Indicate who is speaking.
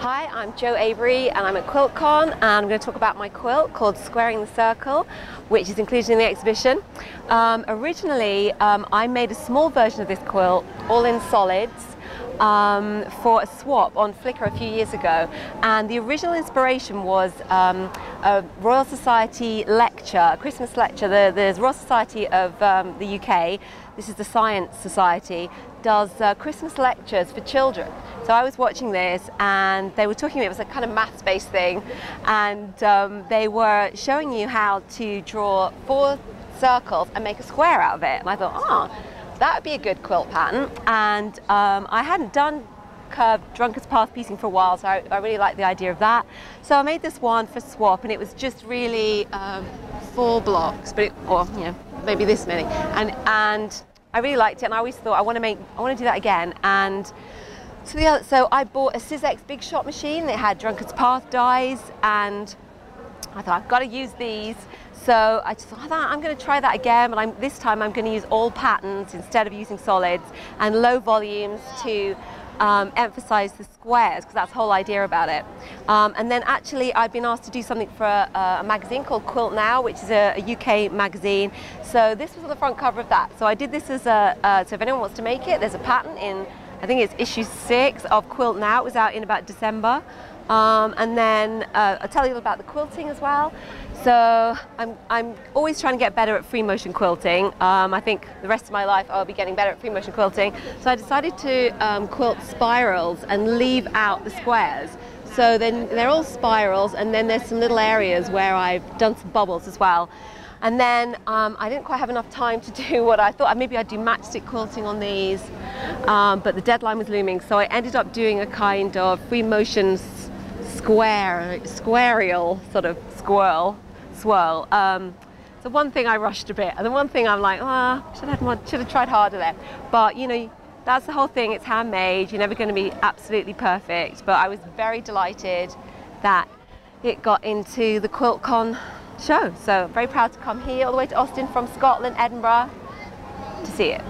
Speaker 1: Hi, I'm Jo Avery and I'm at QuiltCon, and I'm going to talk about my quilt called Squaring the Circle, which is included in the exhibition. Originally, I made a small version of this quilt, all in solids, for a swap on Flickr a few years ago, and the original inspiration was a Royal Society lecture, a Christmas lecture. The Royal Society of the UK, this is the Science Society, does Christmas lectures for children. So I was watching this and they were talking, it was a kind of maths-based thing, and they were showing you how to draw 4 circles and make a square out of it. And I thought, that would be a good quilt pattern. And I hadn't done curved Drunkard's Path piecing for a while, so I really liked the idea of that. So I made this one for swap, and it was just really 4 blocks, but or maybe this many, and I really liked it, and I always thought I want to do that again. And so I bought a Sizzix Big Shot machine. It had Drunkard's Path dies, and I thought I've got to use these. So I just thought, I'm going to try that again, but this time I'm going to use all patterns instead of using solids, and low volumes to emphasize the squares, because that's the whole idea about it. And then actually I've been asked to do something for a magazine called Quilt Now, which is a UK magazine. So this was on the front cover of that. So I did this as so if anyone wants to make it, there's a pattern in, I think it's issue 6 of Quilt Now. It was out in about December. And then I'll tell you about the quilting as well. So I'm always trying to get better at free motion quilting. I think the rest of my life I'll be getting better at free motion quilting. So I decided to quilt spirals and leave out the squares. So then they're all spirals, and then there's some little areas where I've done some bubbles as well. And then I didn't quite have enough time to do what I thought. Maybe I'd do matchstick quilting on these, but the deadline was looming. So I ended up doing a kind of free motion squarial sort of swirl. So one thing I rushed a bit, and the one thing I'm like, should have tried harder there. But that's the whole thing. It's handmade. You're never going to be absolutely perfect. But I was very delighted that it got into the QuiltCon show. So I'm very proud to come here all the way to Austin from Scotland, Edinburgh, to see it.